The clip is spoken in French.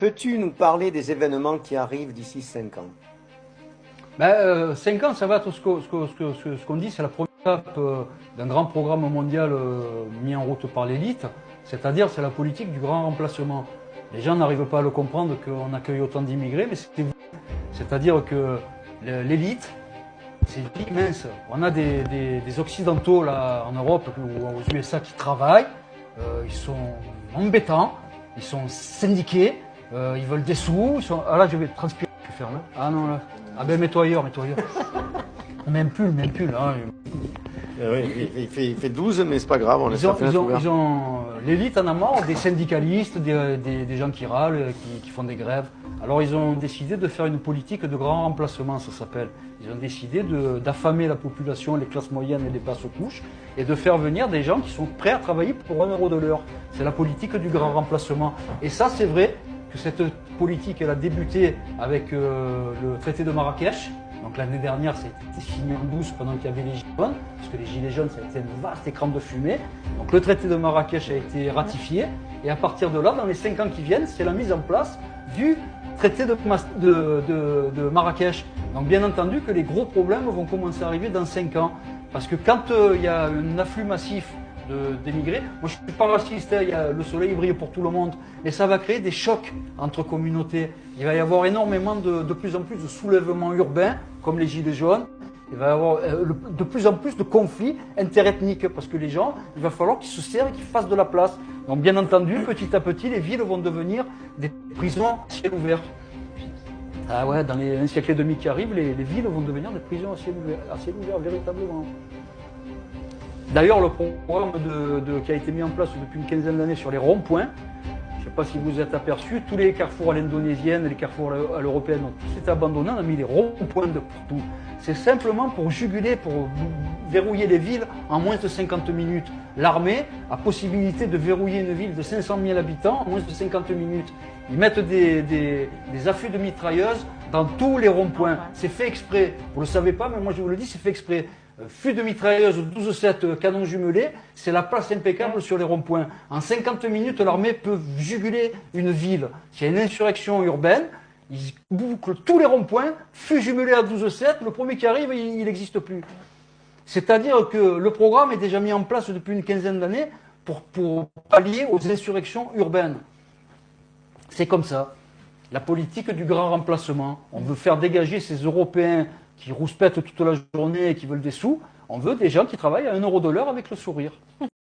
Peux-tu nous parler des événements qui arrivent d'ici 5 ans? 5 ans, ça va être ce qu'on dit, c'est la première étape d'un grand programme mondial mis en route par l'élite, c'est-à-dire c'est la politique du grand remplacement. Les gens n'arrivent pas à le comprendre qu'on accueille autant d'immigrés, mais c'est-à-dire que l'élite, c'est immense. On a des Occidentaux là, en Europe ou aux USA qui travaillent, ils sont embêtants, ils sont syndiqués, ils veulent des sous, ah là je vais transpirer, je vais faire là. Ah non là. Ah ben mets-toi ailleurs, mets-toi ailleurs. Même pull, hein. Oui, il fait 12, mais c'est pas grave, on est sur l'élite en a marre des syndicalistes, des gens qui râlent, qui font des grèves. Alors ils ont décidé de faire une politique de grand remplacement, ça s'appelle. Ils ont décidé d'affamer la population, les classes moyennes et les basses couches, et de faire venir des gens qui sont prêts à travailler pour 1 euro de l'heure. C'est la politique du grand remplacement. Et ça, c'est vrai que cette politique, elle a débuté avec le traité de Marrakech. Donc l'année dernière, ça a été signé en douce pendant qu'il y avait les Gilets jaunes, parce que les Gilets jaunes, ça a été un vaste écran de fumée. Donc le traité de Marrakech a été ratifié, et à partir de là, dans les 5 ans qui viennent, c'est la mise en place du traité de Marrakech. Donc bien entendu que les gros problèmes vont commencer à arriver dans 5 ans, parce que quand il y a un afflux massif d'émigrés. Moi, je ne suis pas raciste, le soleil brille pour tout le monde, mais ça va créer des chocs entre communautés. Il va y avoir énormément de plus en plus de soulèvements urbains, comme les Gilets jaunes. Il va y avoir de plus en plus de conflits interethniques, parce que les gens, il va falloir qu'ils se servent et qu'ils fassent de la place. Donc, bien entendu, petit à petit, les villes vont devenir des prisons à ciel ouvert. Ah ouais, dans les 1 siècle et demi qui arrivent, les villes vont devenir des prisons à ciel ouvert véritablement. D'ailleurs, le programme qui a été mis en place depuis une quinzaine d'années sur les ronds-points, je ne sais pas si vous êtes aperçu, tous les carrefours à l'indonésienne, les carrefours à l'européenne, tout s'est abandonné, on a mis les ronds-points de partout. C'est simplement pour juguler, pour verrouiller les villes en moins de 50 minutes. L'armée a possibilité de verrouiller une ville de 500 000 habitants en moins de 50 minutes. Ils mettent des affûts de mitrailleuses dans tous les ronds-points. C'est fait exprès. Vous ne le savez pas, mais moi je vous le dis, c'est fait exprès. Fût de mitrailleuse 12-7 canons jumelés, c'est la place impeccable sur les ronds-points. En 50 minutes, l'armée peut juguler une ville. S'il y a une insurrection urbaine, ils bouclent tous les ronds-points, fût jumelé à 12-7, le premier qui arrive, il n'existe plus. C'est-à-dire que le programme est déjà mis en place depuis une quinzaine d'années pour pallier aux insurrections urbaines. C'est comme ça. La politique du grand remplacement. On veut faire dégager ces Européens qui rouspètent toute la journée et qui veulent des sous. On veut des gens qui travaillent à 1 euro de l'heure avec le sourire.